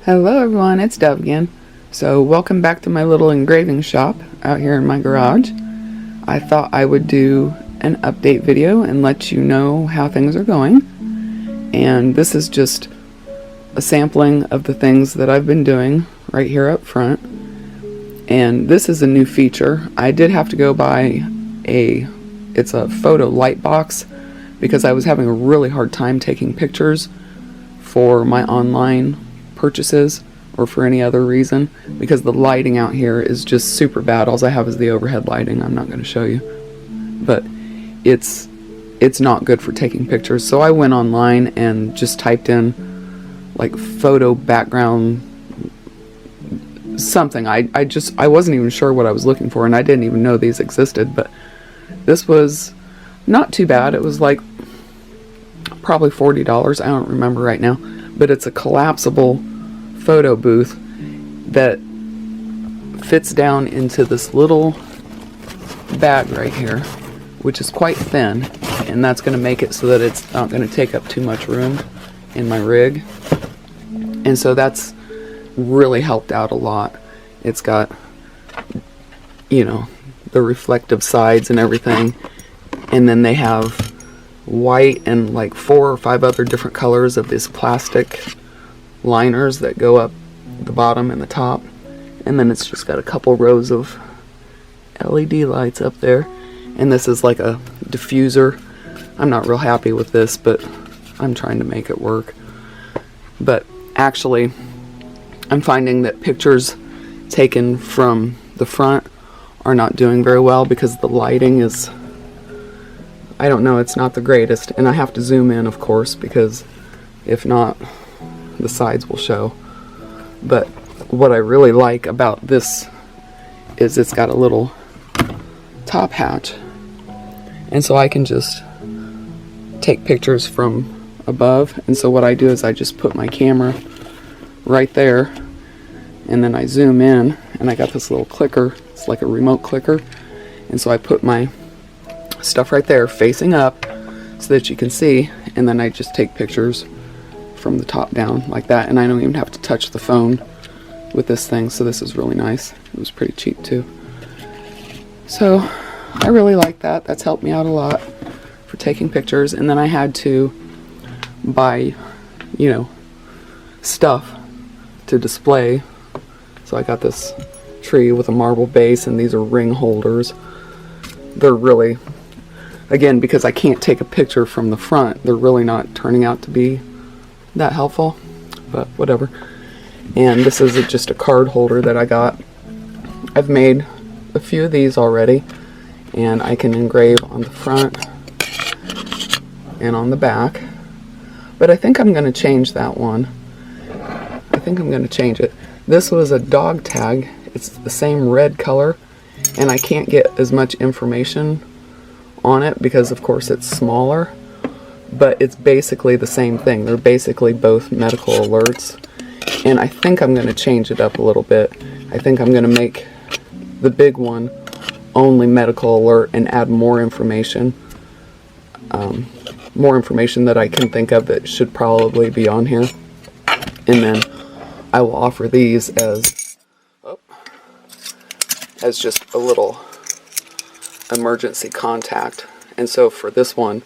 Hello everyone, it's Dove again. So welcome back to my little engraving shop out here in my garage. I thought I would do an update video and let you know how things are going. And this is just a sampling of the things that I've been doing right here up front. And this is a new feature. I did have to go buy it's a photo light box because I was having a really hard time taking pictures for my online purchases or for any other reason, because the lighting out here is just super bad. All I have is the overhead lighting. I'm not going to show you, but it's not good for taking pictures. So I went online and just typed in like photo background something. I wasn't even sure what I was looking for, and I didn't even know these existed, but this was not too bad. It was like probably $40. I don't remember right now, but it's a collapsible photo booth that fits down into this little bag right here, which is quite thin, and that's going to make it so that it's not going to take up too much room in my rig. And so that's really helped out a lot. It's got, you know, the reflective sides and everything, and then they have white and like 4 or 5 other different colors of this plastic liners that go up the bottom and the top, and then it's just got a couple rows of LED lights up there, and this is like a diffuser. I'm not real happy with this, but I'm trying to make it work. But actually, I'm finding that pictures taken from the front are not doing very well because the lighting is, I don't know, it's not the greatest, and I have to zoom in, of course, because if not, the sides will show. But what I really like about this is it's got a little top hatch, and so I can just take pictures from above. And so what I do is I just put my camera right there, and then I zoom in, and I got this little clicker. It's like a remote clicker, and so I put my stuff right there facing up so that you can see, and then I just take pictures from the top down like that, and I don't even have to touch the phone with this thing. So this is really nice. It was pretty cheap too, so I really like that. That's helped me out a lot for taking pictures. And then I had to buy, you know, stuff to display. So I got this tree with a marble base, and these are ring holders. They're really, again, because I can't take a picture from the front, they're really not turning out to be that helpful, but whatever. And this is just a card holder that I got. I've made a few of these already, and I can engrave on the front and on the back, but I think I'm going to change that one. I think I'm going to change it. This was a dog tag. It's the same red color, and I can't get as much information on it because of course it's smaller, but it's basically the same thing. They're basically both medical alerts, and I think I'm going to change it up a little bit. I think I'm going to make the big one only medical alert and add more information that I can think of that should probably be on here. And then I will offer these as just a little emergency contact. And so for this one,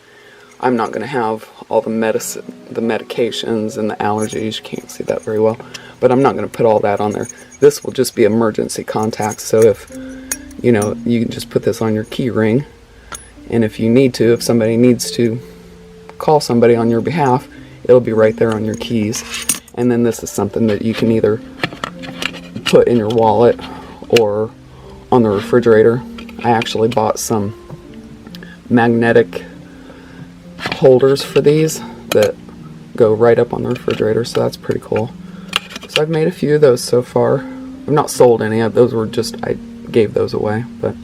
I'm not going to have all the medications and the allergies. You can't see that very well, but I'm not going to put all that on there. This will just be emergency contacts. So if, you know, you can just put this on your key ring, and if you need to, if somebody needs to call somebody on your behalf, it'll be right there on your keys. And then this is something that you can either put in your wallet or on the refrigerator. I actually bought some magnetic holders for these that go right up on the refrigerator, so that's pretty cool. So I've made a few of those so far. I've not sold any of those, were just, I gave those away. But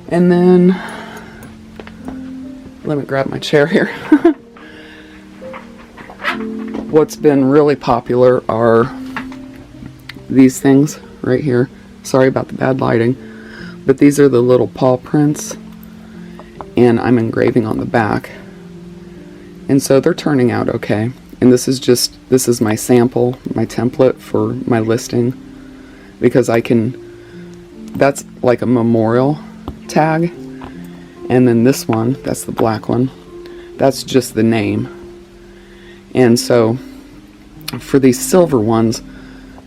and then let me grab my chair here. What's been really popular are these things right here. Sorry about the bad lighting, but these are the little paw prints, and I'm engraving on the back. And so they're turning out okay. and this is my sample, my template for my listing, because that's like a memorial tag. And then this one, that's the black one, that's just the name. And so for these silver ones,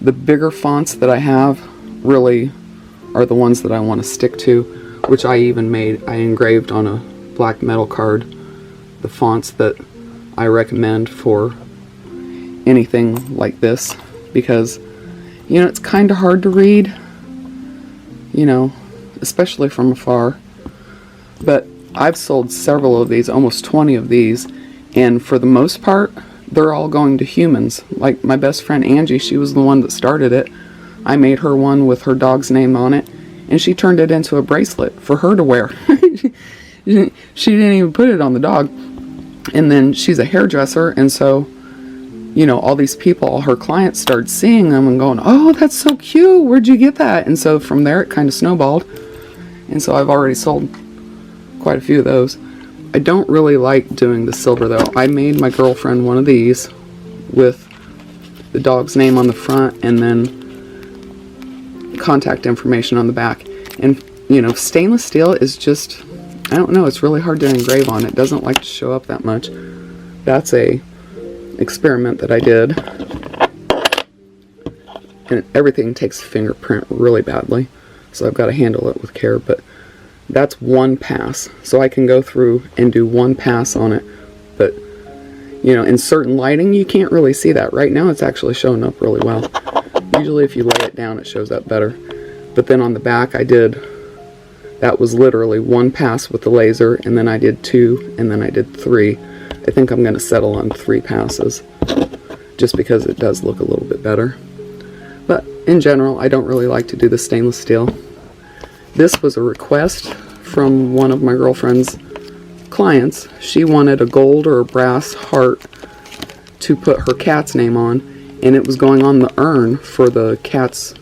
the bigger fonts that I have really are the ones that I want to stick to, which I engraved on a black metal card the fonts that I recommend for anything like this, because it's kind of hard to read, especially from afar. But I've sold several of these, almost 20 of these, and for the most part they're all going to humans. Like my best friend Angie, she was the one that started it. I made her one with her dog's name on it, and she turned it into a bracelet for her to wear. She didn't even put it on the dog. And then she's a hairdresser, and so all these people, all her clients, started seeing them and going, "Oh, that's so cute, where'd you get that?" And so from there it kind of snowballed, and so I've already sold quite a few of those. I don't really like doing the silver though. I made my girlfriend one of these with the dog's name on the front and then contact information on the back. And stainless steel is just, I don't know, it's really hard to engrave on. It doesn't like to show up that much. That's a experiment that I did, and everything takes a fingerprint really badly, so I've got to handle it with care. But that's one pass, so I can go through and do one pass on it. But in certain lighting you can't really see that. Right now it's actually showing up really well. Usually if you lay it down it shows up better. But then on the back that was literally one pass with the laser, and then I did 2, and then I did 3. I think I'm going to settle on 3 passes, just because it does look a little bit better. But in general, I don't really like to do the stainless steel. This was a request from one of my girlfriend's clients. She wanted a gold or a brass heart to put her cat's name on, and it was going on the urn for the cat's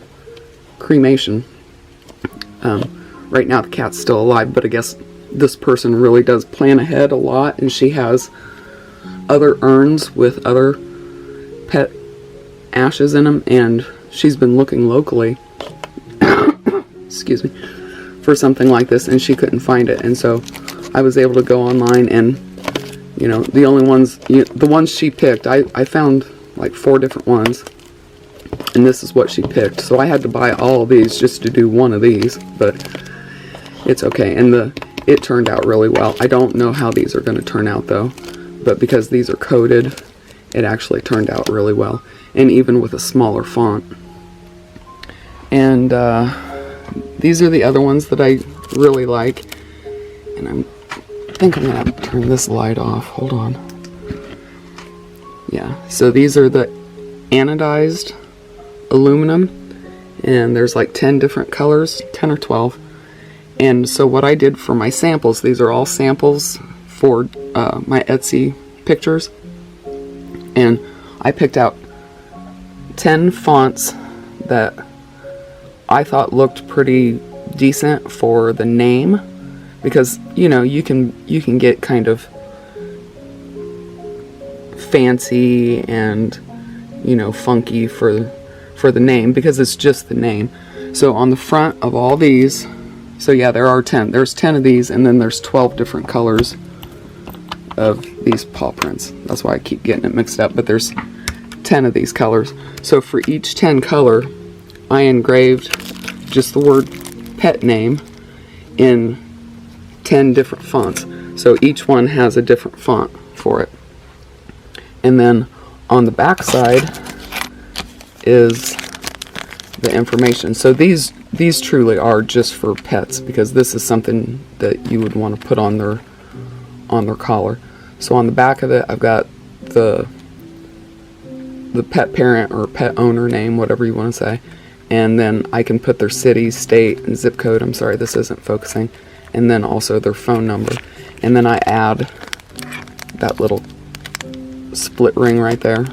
cremation. Right now the cat's still alive, but I guess this person really does plan ahead a lot, and she has other urns with other pet ashes in them, and she's been looking locally excuse me, for something like this, and she couldn't find it. And so I was able to go online, and the only ones, the ones she picked, I found like 4 different ones, and this is what she picked. So I had to buy all of these just to do one of these, but it's okay. And it turned out really well. I don't know how these are going to turn out though, but because these are coated, it actually turned out really well, and even with a smaller font. And these are the other ones that I really like, and I think I'm going to have to turn this light off. Hold on. Yeah, so these are the anodized aluminum, and there's like 10 different colors, 10 or 12. And so what I did for my samples, these are all samples for my Etsy pictures, and I picked out 10 fonts that I thought looked pretty decent for the name, because you can get kind of fancy and funky for the name, because it's just the name. So on the front of all these, so yeah, there's 10 of these, and then there's 12 different colors of these paw prints. That's why I keep getting it mixed up, but there's 10 of these colors. So for each 10 color, I engraved just the word pet name in 10 different fonts. So each one has a different font for it. And then on the back side is the information. So these truly are just for pets, because this is something that you would want to put on their collar. So on the back of it, I've got the pet parent or pet owner name, whatever you want to say, and then I can put their city, state, and zip code. I'm sorry, this isn't focusing. And then also their phone number. And then I add that little split ring right there.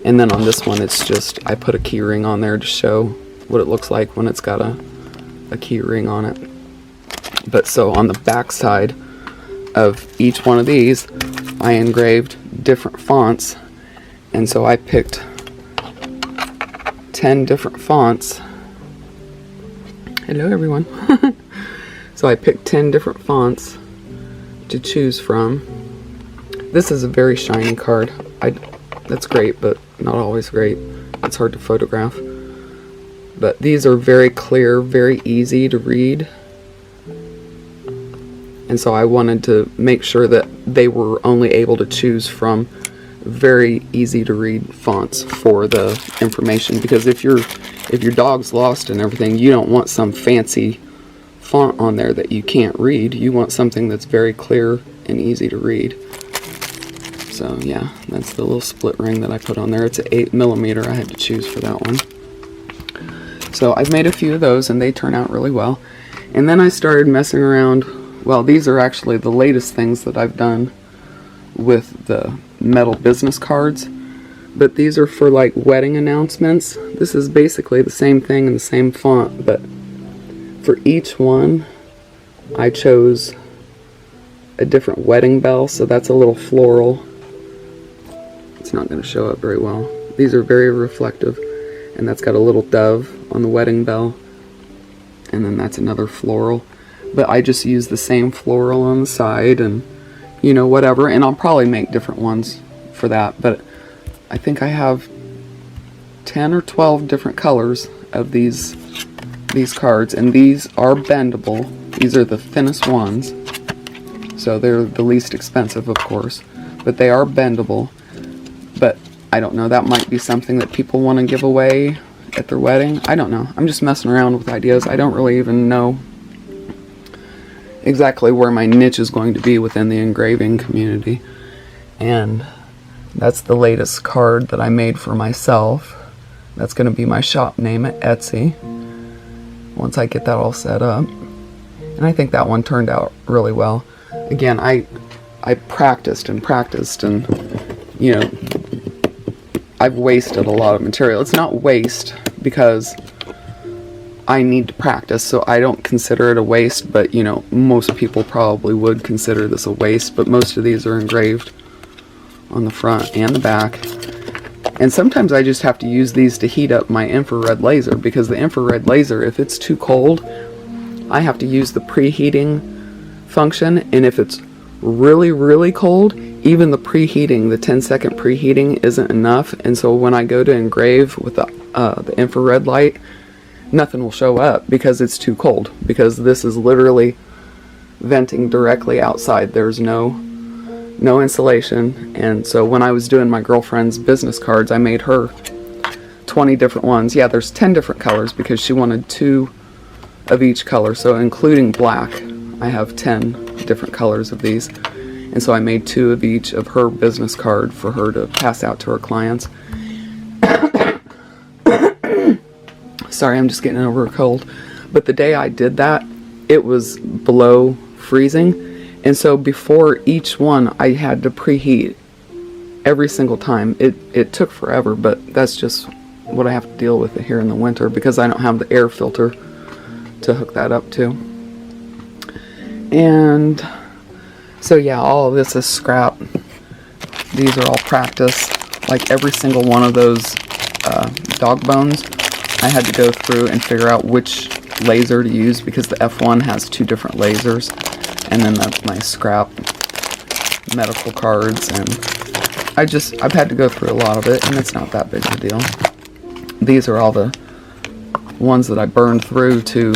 And then on this one, it's just, I put a key ring on there to show what it looks like when it's got a key ring on it. But so on the back side of each one of these, I engraved different fonts, and so I picked 10 different fonts. Hello everyone. So I picked 10 different fonts to choose from. This is a very shiny card. That's great, but not always great. It's hard to photograph. But these are very clear, very easy to read. And so I wanted to make sure that they were only able to choose from very easy to read fonts for the information, because if your dog's lost and everything, you don't want some fancy font on there that you can't read. You want something that's very clear and easy to read. So yeah, that's the little split ring that I put on there. It's an 8mm. I had to choose for that one. So I've made a few of those and they turn out really well. And then I started messing around. Well, these are actually the latest things that I've done with the metal business cards, but these are for like wedding announcements. This is basically the same thing in the same font, but for each one I chose a different wedding bell. So that's a little floral. It's not going to show up very well. These are very reflective, and that's got a little dove on the wedding bell, and then that's another floral. But I just use the same floral on the side, and you know, whatever, and I'll probably make different ones for that, but I think I have 10 or 12 different colors of these cards, and these are bendable. These are the thinnest ones, so they're the least expensive, of course, but they are bendable. But I don't know, that might be something that people want to give away at their wedding. I don't know. I'm just messing around with ideas. I don't really even know exactly where my niche is going to be within the engraving community. And that's the latest card that I made for myself. That's going to be my shop name at Etsy once I get that all set up. And I think that one turned out really well. Again, I practiced and practiced, and you know, I've wasted a lot of material. It's not waste because I need to practice, so I don't consider it a waste, but you know, most people probably would consider this a waste. But most of these are engraved on the front and the back, and sometimes I just have to use these to heat up my infrared laser, because the infrared laser, if it's too cold, I have to use the preheating function, and if it's really, really cold, even the preheating, the 10-second preheating isn't enough. And so when I go to engrave with the infrared light, nothing will show up because it's too cold, because this is literally venting directly outside. There's no insulation. And so when I was doing my girlfriend's business cards, I made her 20 different ones. Yeah, there's 10 different colors because she wanted 2 of each color, so including black, I have 10 different colors of these. And so I made 2 of each of her business card for her to pass out to her clients. Sorry, I'm just getting over a cold. But the day I did that, it was below freezing. And so before each one, I had to preheat every single time. It took forever, but that's just what I have to deal with here in the winter, because I don't have the air filter to hook that up to. And so yeah, all of this is scrap. These are all practice. Like every single one of those dog bones, I had to go through and figure out which laser to use, because the F1 has 2 different lasers. And then that's my scrap medical cards, and I've had to go through a lot of it, and it's not that big of a deal. These are all the ones that I burned through to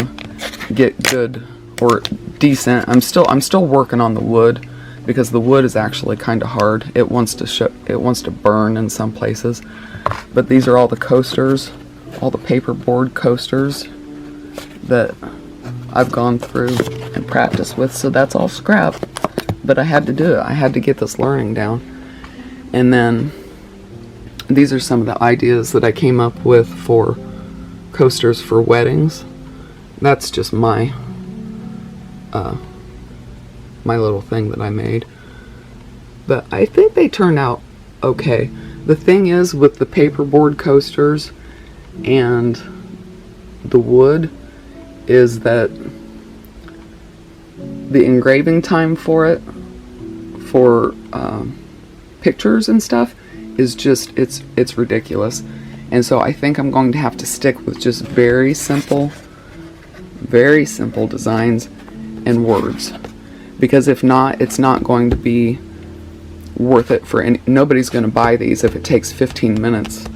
get good or decent. I'm still working on the wood, because the wood is actually kind of hard. It wants to burn in some places. But these are all the coasters, all the paperboard coasters that I've gone through and practiced with. So that's all scrap, but I had to do it. I had to get this learning down. And then these are some of the ideas that I came up with for coasters for weddings. That's just my my little thing that I made, but I think they turned out okay. The thing is, with the paperboard coasters and the wood, is that the engraving time for it, for pictures and stuff is just, it's ridiculous. And so I think I'm going to have to stick with just very simple designs and words, because if not, it's not going to be worth it for any. Nobody's going to buy these if it takes 15 minutes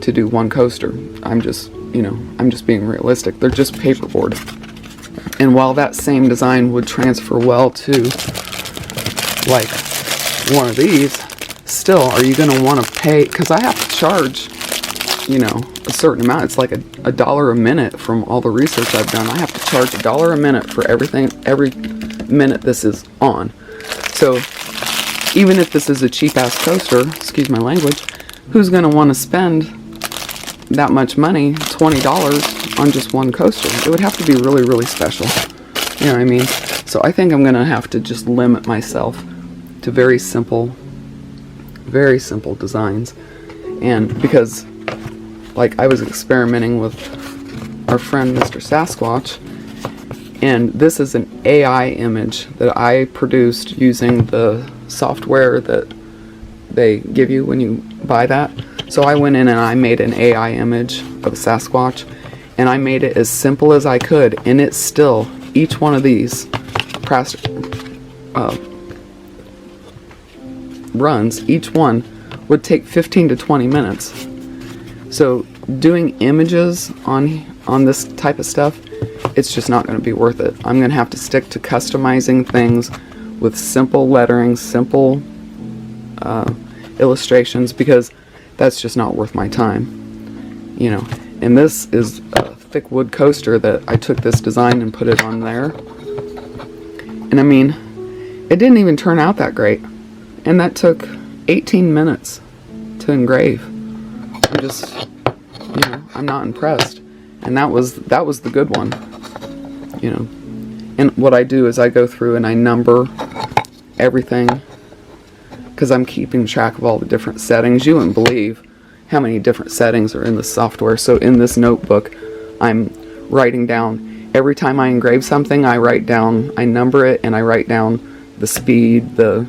to do one coaster. I'm just being realistic. They're just paperboard. And while that same design would transfer well to like one of these, still, are you going to want to pay? Because I have to charge, a certain amount. It's like a dollar a minute from all the research I've done. I have to charge $1 a minute for everything, every minute this is on. So even if this is a cheap ass coaster, excuse my language, who's going to want to spend that much money, $20, on just one coaster? It would have to be really, really special. You know what I mean? So I think I'm going to have to just limit myself to very simple designs. And because, like, I was experimenting with our friend Mr. Sasquatch, and this is an AI image that I produced using the software that they give you when you buy that. So I went in and I made an AI image of Sasquatch, and I made it as simple as I could, and it's still, each one of these runs, each one would take 15 to 20 minutes. So doing images on this type of stuff, it's just not going to be worth it. I'm going to have to stick to customizing things with simple lettering, simple illustrations, because that's just not worth my time. And this is a thick wood coaster that I took this design and put it on there. And I mean, it didn't even turn out that great. And that took 18 minutes to engrave. I'm just, I'm not impressed. And that was the good one. And what I do is I go through and I number everything, because I'm keeping track of all the different settings. You wouldn't believe how many different settings are in the software. So in this notebook, I'm writing down, every time I engrave something, I number it, and I write down the speed, the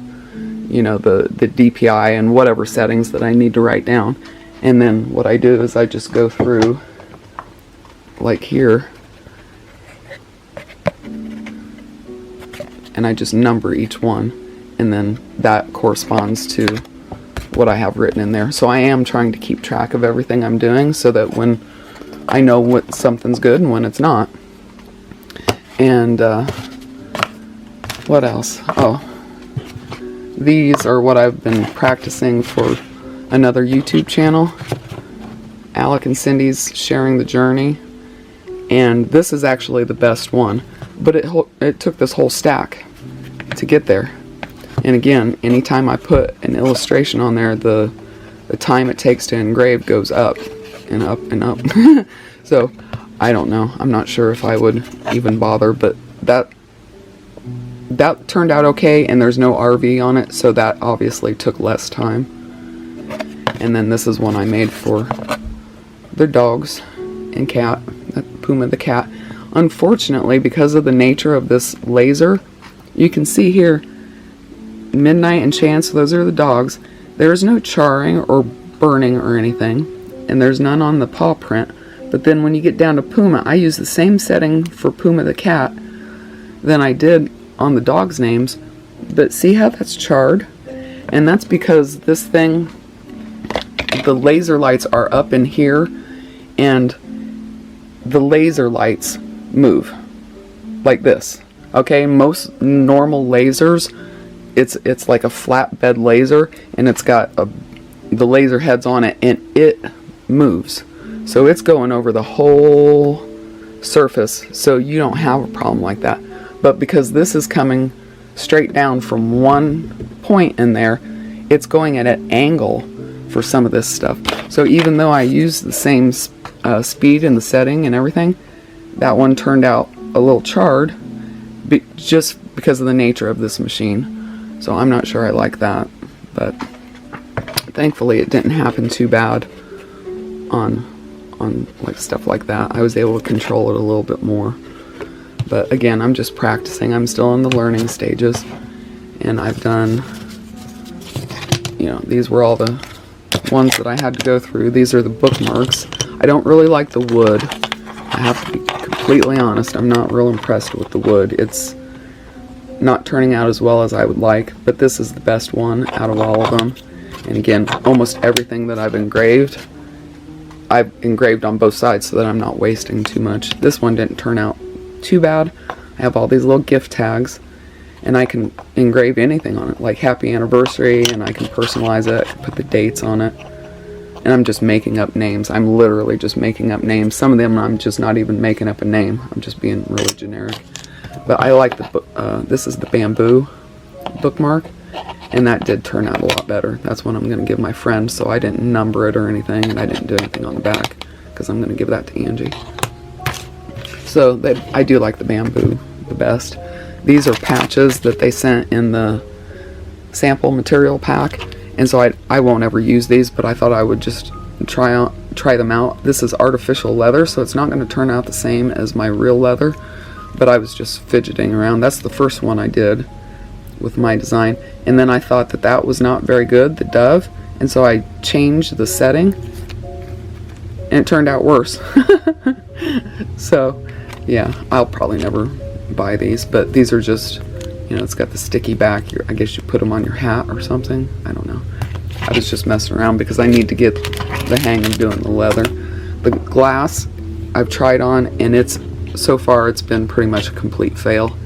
DPI, and whatever settings that I need to write down. And then what I do is I just go through, like here, and I just number each one, and then that corresponds to what I have written in there. So I am trying to keep track of everything I'm doing, so that when I know when something's good and when it's not. And what else? Oh, these are what I've been practicing for another YouTube channel, Alec and Cindy's Sharing the Journey. And this is actually the best one, but it took this whole stack to get there. And again, anytime I put an illustration on there, the time it takes to engrave goes up and up and up. So I don't know, I'm not sure if I would even bother, but that turned out okay, and there's no RV on it, so that obviously took less time. And then this is one I made for their dogs and cat, Puma the cat. Unfortunately, because of the nature of this laser, you can see here, Midnight and Chance, those are the dogs. There is no charring or burning or anything, and there's none on the paw print. But then when you get down to Puma, I use the same setting for Puma the cat than I did on the dogs' names. But see how that's charred? And that's because this thing, the laser lights are up in here, and the laser lights move like this. Okay, most normal lasers, it's like a flat bed laser, and it's got the laser heads on it, and it moves. So it's going over the whole surface, so you don't have a problem like that. But because this is coming straight down from one point in there, it's going at an angle for some of this stuff. So even though I used the same speed and the setting and everything, that one turned out a little charred, just because of the nature of this machine. So I'm not sure I like that, but thankfully it didn't happen too bad on like stuff like that. I was able to control it a little bit more. But again, I'm just practicing. I'm still in the learning stages, and I've done, you know, these were all the ones that I had to go through. These are the bookmarks. I don't really like the wood. I have to be completely honest. I'm not real impressed with the wood. It's not turning out as well as I would like, but this is the best one out of all of them. And again, almost everything that I've engraved on both sides so that I'm not wasting too much. This one didn't turn out too bad. I have all these little gift tags, and I can engrave anything on it, like happy anniversary, and I can personalize it, put the dates on it. And I'm just making up names. I'm literally just making up names. Some of them I'm just not even making up a name. I'm just being really generic. But I like the book. This is the bamboo bookmark, and that did turn out a lot better. That's what I'm going to give my friend, so I didn't number it or anything, and I didn't do anything on the back, because I'm going to give that to Angie. So I do like the bamboo the best. These are patches that they sent in the sample material pack, and so I won't ever use these, but I thought I would just try them out. This is artificial leather, so it's not going to turn out the same as my real leather, but I was just fidgeting around. That's the first one I did with my design, and then I thought that was not very good, the dove, and so I changed the setting, and it turned out worse. So yeah, I'll probably never buy these, but these are just, you know, it's got the sticky back. I guess you put them on your hat or something. I don't know. I was just messing around because I need to get the hang of doing the leather. The glass I've tried on, and so far it's been pretty much a complete fail.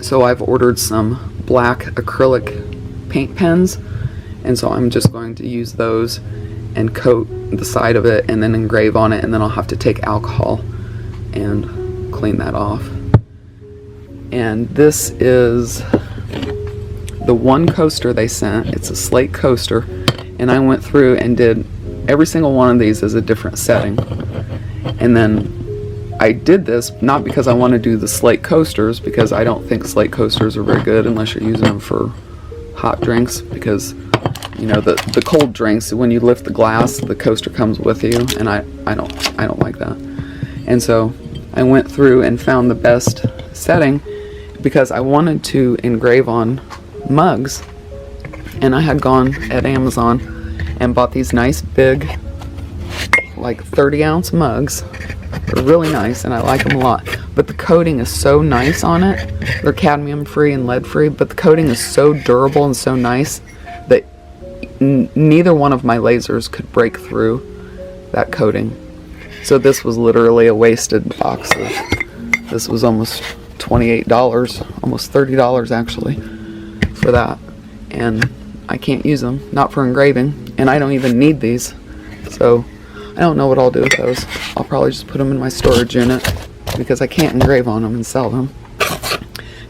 So I've ordered some black acrylic paint pens, and so I'm just going to use those and coat the side of it and then engrave on it, and then I'll have to take alcohol and clean that off. And this is the one coaster they sent. It's a slate coaster, and I went through and did every single one of these as a different setting. And then I did this not because I want to do the slate coasters, because I don't think slate coasters are very good unless you're using them for hot drinks, because you know, the cold drinks, when you lift the glass, the coaster comes with you, and I don't like that. And so I went through and found the best setting because I wanted to engrave on mugs, and I had gone at Amazon and bought these nice big, like 30-ounce mugs. They're really nice, and I like them a lot, but the coating is so nice on it. They're cadmium free and lead free, but the coating is so durable and so nice that neither one of my lasers could break through that coating. So this was literally a wasted box. This was almost $28, almost $30 actually, for that. And I can't use them, not for engraving, and I don't even need these. So I don't know what I'll do with those. I'll probably just put them in my storage unit because I can't engrave on them and sell them.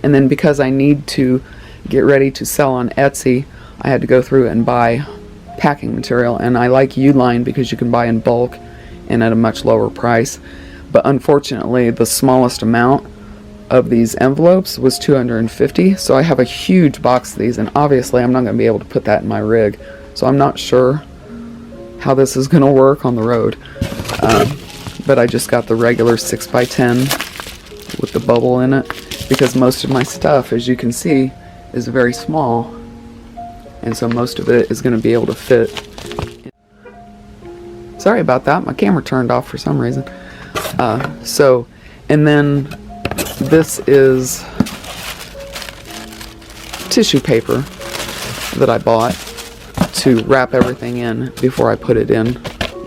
And then because I need to get ready to sell on Etsy, I had to go through and buy packing material, and I like Uline because you can buy in bulk and at a much lower price. But unfortunately, the smallest amount of these envelopes was 250, so I have a huge box of these, and obviously I'm not going to be able to put that in my rig, so I'm not sure how this is going to work on the road. But I just got the regular 6x10 with the bubble in it, because most of my stuff, as you can see, is very small, and so most of it is going to be able to fit. Sorry about that, my camera turned off for some reason. And then this is tissue paper that I bought to wrap everything in before I put it in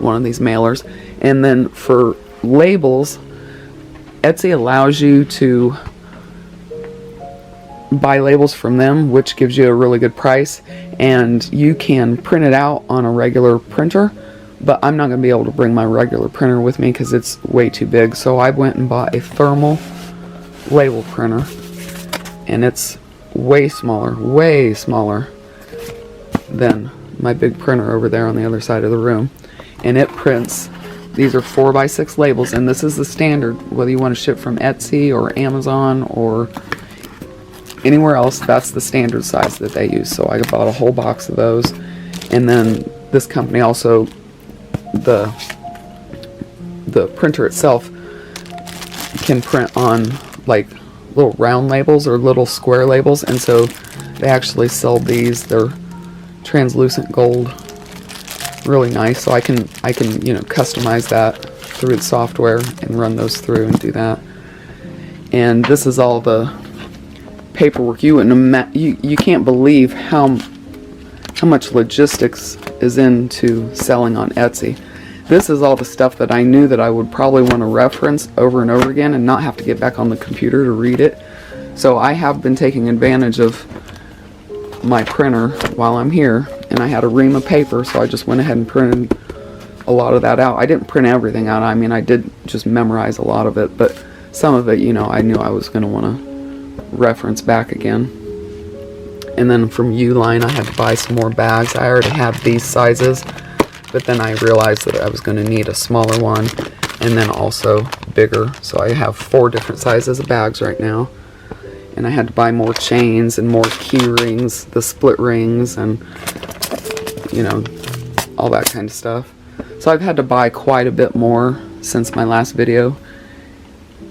one of these mailers. And then for labels, Etsy allows you to buy labels from them, which gives you a really good price, and you can print it out on a regular printer, but I'm not going to be able to bring my regular printer with me because it's way too big. So I went and bought a thermal label printer, and it's way smaller than my big printer over there on the other side of the room, and it prints. These are 4x6 labels, and this is the standard, whether you want to ship from Etsy or Amazon or anywhere else. That's the standard size that they use. So I bought a whole box of those. And then this company also, the printer itself can print on like little round labels or little square labels, and so They actually sell these. They're translucent gold. Really nice. So I can customize that through the software and run those through and do that. And this is all the paperwork. You can't believe how much logistics is into selling on Etsy. This is all the stuff that I knew that I would probably want to reference over and over again and not have to get back on the computer to read it. So I have been taking advantage of my printer while I'm here, and I had a ream of paper, so I just went ahead and printed a lot of that out. I didn't print everything out. I mean, I did just memorize a lot of it, but some of it, I knew I was going to want to reference back again. And then from Uline, I had to buy some more bags. I already had these sizes, but then I realized that I was going to need a smaller one and then also bigger. So I have 4 different sizes of bags right now. And I had to buy more chains and more key rings, the split rings, and all that kind of stuff. So I've had to buy quite a bit more since my last video.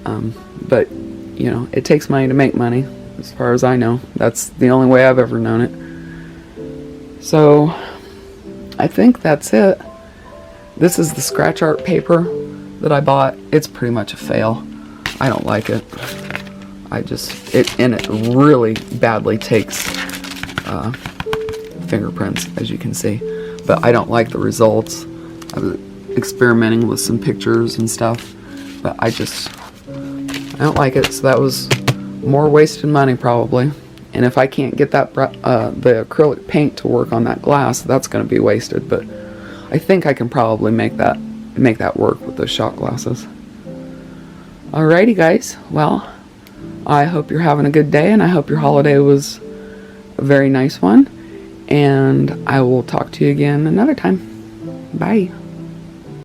But it takes money to make money, as far as I know. That's the only way I've ever known it. So I think that's it. This is the scratch art paper that I bought. It's pretty much a fail. I don't like it. It really badly takes fingerprints, as you can see. But I don't like the results. I was experimenting with some pictures and stuff, but I don't like it. So that was more wasted money probably. And if I can't get that the acrylic paint to work on that glass, that's going to be wasted. But I think I can probably make that work with those shot glasses. Alrighty guys, well, I hope you're having a good day, and I hope your holiday was a very nice one. And I will talk to you again another time. Bye.